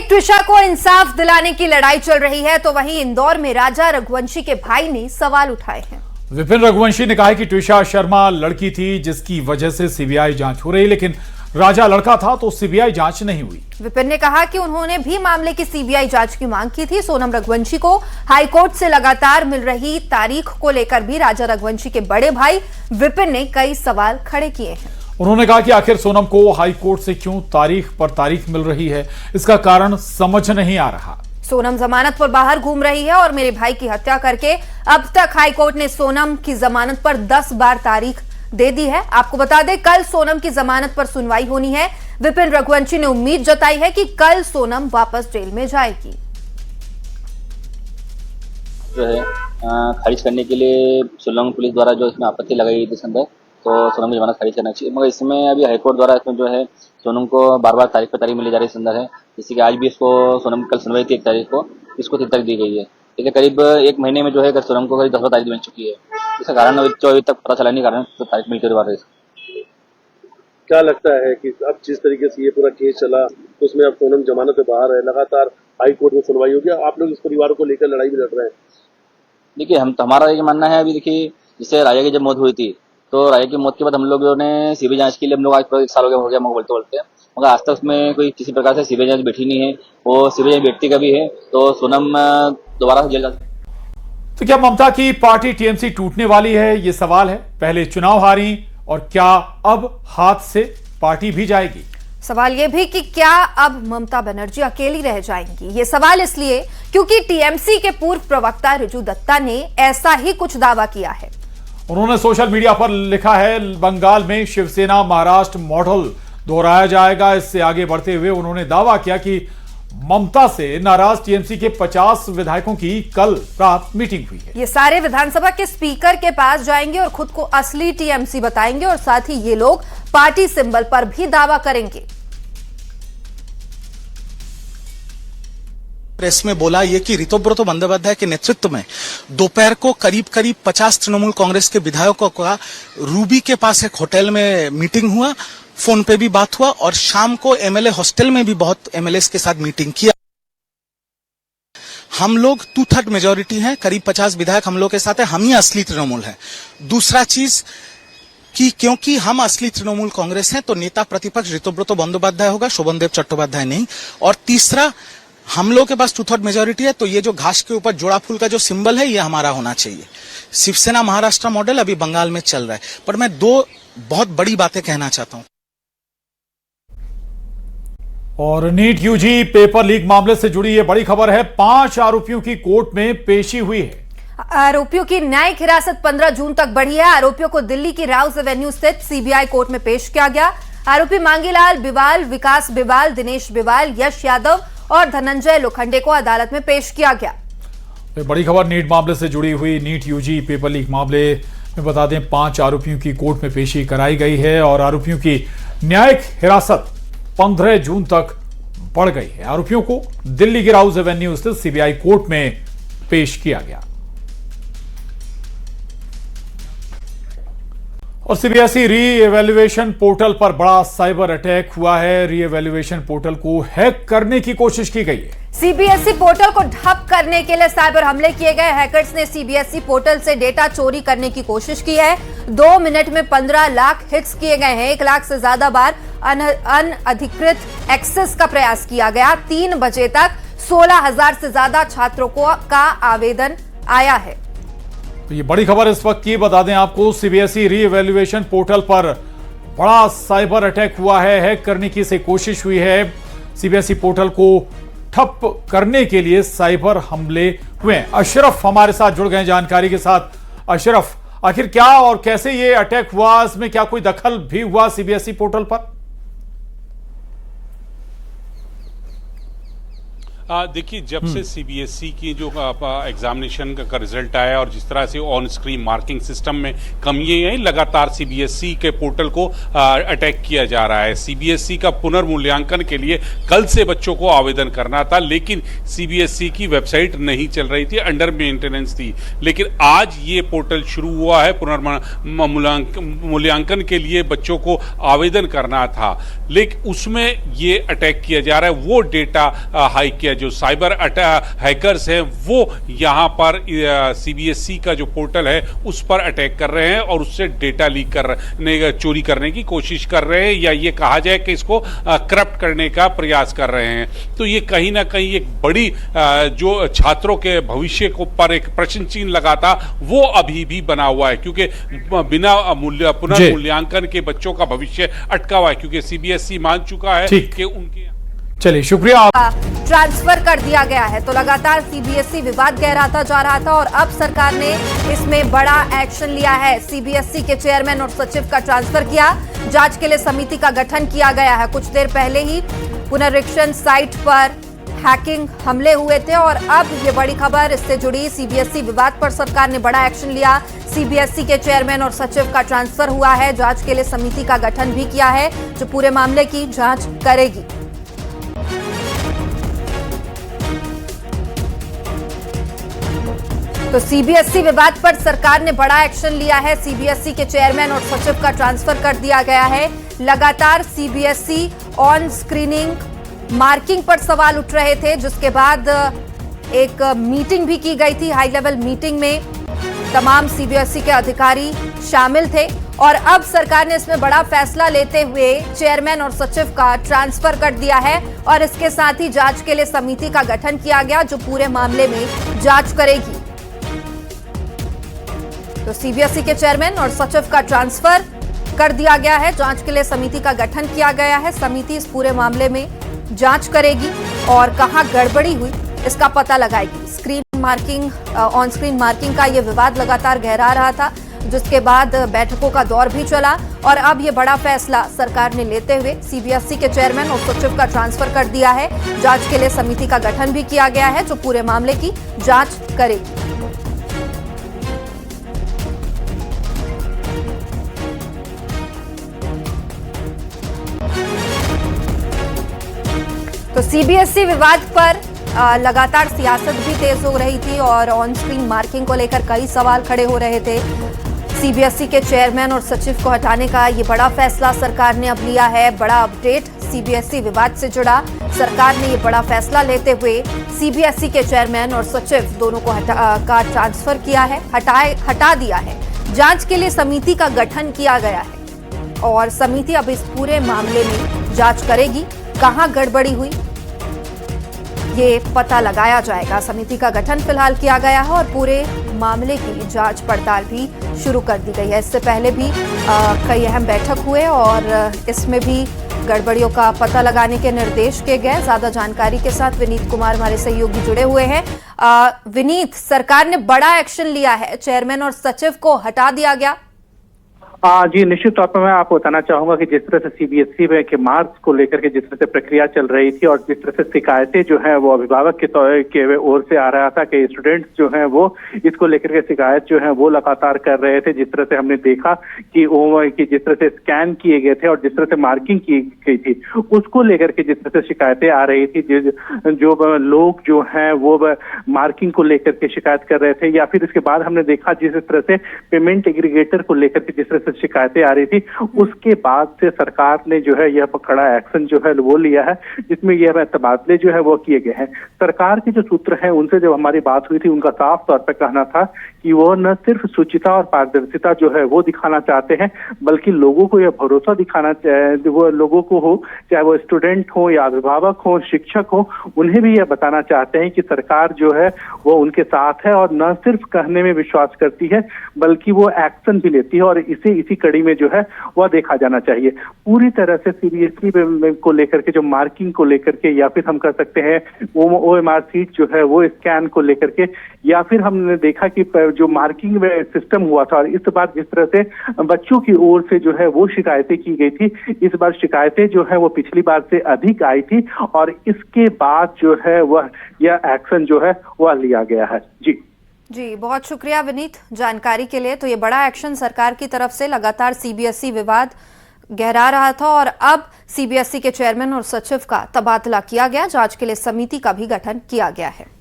एक ट्विशा को इंसाफ दिलाने की लड़ाई चल रही है तो वहीं इंदौर में राजा रघुवंशी के भाई ने सवाल उठाए हैं। विपिन रघुवंशी ने कहा है कि ट्विशा शर्मा लड़की थी जिसकी वजह से सीबीआई जांच हो रही, लेकिन राजा लड़का था तो सीबीआई जांच नहीं हुई। विपिन ने कहा कि उन्होंने भी मामले की सीबीआई जांच की मांग की थी। सोनम रघुवंशी को हाईकोर्ट से लगातार मिल रही तारीख को लेकर भी राजा रघुवंशी के बड़े भाई विपिन ने कई सवाल खड़े किए हैं। उन्होंने कहा कि आखिर सोनम को हाईकोर्ट से क्यों तारीख पर तारीख मिल रही है, इसका कारण समझ नहीं आ रहा। सोनम जमानत पर बाहर घूम रही है और मेरे भाई की हत्या करके अब तक हाईकोर्ट ने सोनम की जमानत पर 10 बार तारीख दे दी है। आपको बता दें, कल सोनम की जमानत पर सुनवाई होनी है। विपिन रघुवंशी ने उम्मीद जताई है कि कल सोनम वापस जेल में जाएगी। जो है खारिज करने के लिए शिलोंग पुलिस द्वारा जो इसमें आपत्ति लगाई गई थी संदर्भ, तो सोनम की जमानत खारिज करना चाहिए, मगर इसमें अभी हाईकोर्ट द्वारा इसमें जो है सोनम को बार बार तारीख पर तारीख मिली जा रही संदर्भ है। जैसे कि आज भी इसको सोनम कल सुनवाई थी 1 तारीख को, इसको 3 तारीख दी गई है। ठीक है, करीब 1 महीने में जो है सोनम को करीब 10 तारीख मिल चुकी है। इसका कारण अभी तक पता चला नहीं, कारण तो तारीख मिलकर बार क्या लगता है कि अब जिस तरीके से ये पूरा केस चला उसमें अब सोनम जमानत पे बाहर है, लगातार हाई कोर्ट में सुनवाई होगी, आप लोग इस परिवार को लेकर लड़ाई भी लड़ रहे हैं? देखिए, हमारा ये मानना है, अभी देखिए जैसे राजा की जब मौत हुई थी तो राजा की मौत के बाद हम लोगों ने सीबीआई जांच के लिए हम लोग आज 1 साल हो गया बोलते मगर आज तक उसमें कोई किसी प्रकार से सीबीआई जांच बैठी नहीं है। वो सीबीआई बैठती कभी है तो सोनम दोबारा जेल जा। तो क्या ममता की पार्टी टीएमसी टूटने वाली है, ये सवाल है। पहले चुनाव हारी और क्या अब हाथ से पार्टी भी जाएगी? सवाल यह भी कि क्या अब ममता बनर्जी अकेली रह जाएंगी? ये सवाल इसलिए क्योंकि टीएमसी के पूर्व प्रवक्ता रिजू दत्ता ने ऐसा ही कुछ दावा किया है। उन्होंने सोशल मीडिया पर लिखा है, बंगाल में शिवसेना महाराष्ट्र मॉडल दोहराया जाएगा। इससे आगे बढ़ते हुए उन्होंने दावा किया कि ममता से नाराज टीएमसी के 50 विधायकों की कल रात मीटिंग हुई है। ये सारे विधानसभा के स्पीकर के पास जाएंगे और खुद को असली टीएमसी बताएंगे और साथ ही ये लोग पार्टी सिंबल पर भी दावा करेंगे। प्रेस में बोला ये कि ऋतुव्रत बंदोपाध्याय के नेतृत्व में दोपहर को करीब 50 तृणमूल कांग्रेस के विधायकों का रूबी के पास एक होटल में मीटिंग हुआ, फोन पे भी बात हुआ और शाम को एमएलए हॉस्टल में भी बहुत एमएलए के साथ मीटिंग किया। हम लोग 2/3 मेजोरिटी हैं, करीब 50 विधायक हम लोग के साथ है, हम ही असली तृणमूल है। दूसरा चीज कि क्योंकि हम असली तृणमूल कांग्रेस हैं तो नेता प्रतिपक्ष ऋतुव्रत बंदोपाध्याय होगा, शोभनदेव चट्टोपाध्याय नहीं। और तीसरा, हम लोग के पास 2/3 मेजोरिटी है तो ये जो घास के ऊपर जोड़ा फूल का जो सिंबल है ये हमारा होना चाहिए। शिवसेना महाराष्ट्र मॉडल अभी बंगाल में चल रहा है, पर मैं 2 बहुत बड़ी बातें कहना चाहता हूं। और नीट यूजी पेपर लीक मामले से जुड़ी ये बड़ी खबर है। 5 आरोपियों की कोर्ट में पेशी हुई है। आरोपियों की न्यायिक हिरासत 15 जून तक बढ़ी है। आरोपियों को दिल्ली की राउस एवेन्यू स्थित सीबीआई कोर्ट में पेश किया गया। आरोपी मांगीलाल बिवाल, विकास बिवाल, दिनेश बिवाल, यश यादव और धनंजय लोखंडे को अदालत में पेश किया गया। बड़ी खबर नीट मामले से जुड़ी हुई, नीट यूजी पेपर लीक मामले में बता दें 5 आरोपियों की कोर्ट में पेशी कराई गई है और आरोपियों की न्यायिक हिरासत 15 जून तक बढ़ गई है। आरोपियों को दिल्ली की राउस एवेन्यू स्थित सीबीआई कोर्ट में पेश किया गया। और सीबीएसई री एवेल्युएशन पोर्टल पर बड़ा साइबर अटैक हुआ है। री एवेल्युएशन पोर्टल को हैक करने की कोशिश की गई है। सीबीएसई पोर्टल को ठप करने के लिए साइबर हमले किए गए। हैकर्स ने सीबीएसई पोर्टल से डेटा चोरी करने की कोशिश की है। 2 मिनट में 15 लाख हिट्स किए गए हैं। 1 लाख से ज्यादा बार अनधिकृत एक्सेस का प्रयास किया गया। 3 बजे तक 16,000 से ज्यादा छात्रों का आवेदन आया है। तो ये बड़ी खबर इस वक्त की बता दें आपको, सीबीएसई री एवेल्युएशन पोर्टल पर बड़ा साइबर अटैक हुआ है। हैक करने की से कोशिश हुई है। सीबीएसई पोर्टल को ठप करने के लिए साइबर हमले हुए। अशरफ हमारे साथ जुड़ गए जानकारी के साथ। अशरफ, आखिर क्या और कैसे ये अटैक हुआ, इसमें क्या कोई दखल भी हुआ सीबीएसई पोर्टल पर? देखिए, जब से सीबीएसई की जो एग्जामिनेशन का रिजल्ट आया और जिस तरह से ऑन स्क्रीन मार्किंग सिस्टम में कमियां आई, लगातार सीबीएसई के पोर्टल को अटैक किया जा रहा है। सीबीएसई का पुनर्मूल्यांकन के लिए कल से बच्चों को आवेदन करना था, लेकिन सीबीएसई की वेबसाइट नहीं चल रही थी, अंडर मेंटेनेंस थी। लेकिन आज ये पोर्टल शुरू हुआ है, पुनर्मूल्यांकन के लिए बच्चों को आवेदन करना था, लेकिन उसमें ये अटैक किया जा रहा है। वो डेटा हाइक किया, जो साइबर हैकर्स हैं वो यहाँ पर सीबीएसई का जो पोर्टल है उस पर अटैक कर रहे हैं और उससे डेटा लीक करने, चोरी करने की कोशिश कर रहे हैं, या ये कहा जाए कि इसको करप्ट करने का प्रयास कर रहे हैं। तो ये कहीं ना कहीं एक बड़ी जो छात्रों के भविष्य को पर एक प्रश्न चिन्ह लगा था, वो अभी भी बना हुआ है, क्योंकि बिना पुनर्मूल्यांकन के बच्चों का भविष्य अटका हुआ है, क्योंकि सीबीएसई मान चुका है कि उनके। चलिए, शुक्रिया। ट्रांसफर कर दिया गया है। तो लगातार सीबीएसई विवाद गहराता जा रहा था और अब सरकार ने इसमें बड़ा एक्शन लिया है। सीबीएसई के चेयरमैन और सचिव का ट्रांसफर किया, जांच के लिए समिति का गठन किया गया है। कुछ देर पहले ही पुनरीक्षण साइट पर हैकिंग हमले हुए थे और अब ये बड़ी खबर इससे जुड़ी। सीबीएसई विवाद पर सरकार ने बड़ा एक्शन लिया। सीबीएसई के चेयरमैन और सचिव का ट्रांसफर हुआ है, जांच के लिए समिति का गठन भी किया है जो पूरे मामले की जांच करेगी। तो सीबीएसई विवाद पर सरकार ने बड़ा एक्शन लिया है। सीबीएसई के चेयरमैन और सचिव का ट्रांसफर कर दिया गया है। लगातार सीबीएसई ऑन स्क्रीनिंग मार्किंग पर सवाल उठ रहे थे, जिसके बाद एक मीटिंग भी की गई थी। हाई लेवल मीटिंग में तमाम सीबीएसई के अधिकारी शामिल थे और अब सरकार ने इसमें बड़ा फैसला लेते हुए चेयरमैन और सचिव का ट्रांसफर कर दिया है और इसके साथ ही जांच के लिए समिति का गठन किया गया जो पूरे मामले में जांच करेगी। तो सीबीएसई के चेयरमैन और सचिव का ट्रांसफर कर दिया गया है, जांच के लिए समिति का गठन किया गया है। समिति इस पूरे मामले में जांच करेगी और कहां गड़बड़ी हुई इसका पता लगाएगी। Screen marking, on screen marking का यह विवाद लगातार गहरा रहा था, जिसके बाद बैठकों का दौर भी चला और अब यह बड़ा फैसला सरकार ने लेते हुए सीबीएसई के चेयरमैन और सचिव का ट्रांसफर कर दिया है। जांच के लिए समिति का गठन भी किया गया है जो पूरे मामले की जांच करेगी। तो सीबीएसई विवाद पर लगातार सियासत भी तेज हो रही थी और ऑन स्क्रीन मार्किंग को लेकर कई सवाल खड़े हो रहे थे। सीबीएसई के चेयरमैन और सचिव को हटाने का ये बड़ा फैसला सरकार ने अब लिया है। बड़ा अपडेट सीबीएसई विवाद से जुड़ा। सरकार ने ये बड़ा फैसला लेते हुए सीबीएसई के चेयरमैन और सचिव दोनों को का ट्रांसफर किया है, हटा दिया है। जांच के लिए समिति का गठन किया गया है और समिति अब इस पूरे मामले में जांच करेगी। कहां गड़बड़ी हुई ये पता लगाया जाएगा। समिति का गठन फिलहाल किया गया है और पूरे मामले की जांच पड़ताल भी शुरू कर दी गई है। इससे पहले भी कई अहम बैठक हुए और इसमें भी गड़बड़ियों का पता लगाने के निर्देश किए गए। ज्यादा जानकारी के साथ विनीत कुमार हमारे सहयोगी जुड़े हुए हैं। विनीत, सरकार ने बड़ा एक्शन लिया है, चेयरमैन और सचिव को हटा दिया गया। जी, निश्चित तौर पर मैं आपको बताना चाहूंगा कि जिस तरह से सीबीएसई के मार्क्स को लेकर के जिस तरह से प्रक्रिया चल रही थी और जिस तरह से शिकायतें जो है वो अभिभावक के ओर से आ रहा था कि स्टूडेंट्स जो हैं वो इसको लेकर के शिकायत जो है वो लगातार कर रहे थे। जिस तरह से हमने देखा कि जिस तरह से स्कैन किए गए थे और जिस तरह से मार्किंग की गई थी उसको लेकर के जिस तरह से शिकायतें आ रही थी, जो लोग जो है वो मार्किंग को लेकर के शिकायत कर रहे थे, या फिर इसके बाद हमने देखा जिस तरह से पेमेंट एग्रीगेटर को लेकर के जिस तरह से शिकायतें आ रही थी, उसके बाद से सरकार ने जो है यह कड़ा एक्शन जो है वो लिया है, जिसमें यह तबादले जो है वो किए गए हैं। सरकार के जो सूत्र हैं उनसे जब हमारी बात हुई थी, उनका साफ तौर पर कहना था कि वो न सिर्फ शुचिता और पारदर्शिता जो है वो दिखाना चाहते हैं, बल्कि लोगों को यह भरोसा दिखाना, वो लोगों को हो, चाहे वो स्टूडेंट हो या अभिभावक हो, शिक्षक हो, उन्हें भी यह बताना चाहते हैं कि सरकार जो है वो उनके साथ है और न सिर्फ कहने में विश्वास करती है बल्कि वो एक्शन भी लेती है। और इसी इसी कड़ी में जो है वह देखा जाना चाहिए। पूरी तरह से सीबीएसई को लेकर के जो मार्किंग को लेकर के, या फिर हम कह सकते हैं OMR सीट जो है वो स्कैन को लेकर के, या फिर हमने देखा कि जो मार्किंग में सिस्टम हुआ था और इस बार जिस तरह से बच्चों की ओर से जो है वो शिकायतें की गई थी, इस बार शिकायतें जो है वो पिछली बार से अधिक आई थी और इसके बाद जो है वह यह एक्शन जो है वह लिया गया है। जी, बहुत शुक्रिया विनीत जानकारी के लिए। तो ये बड़ा एक्शन सरकार की तरफ से, लगातार सीबीएसई विवाद गहरा रहा था और अब सीबीएसई के चेयरमैन और सचिव का तबादला किया गया, जांच के लिए समिति का भी गठन किया गया है।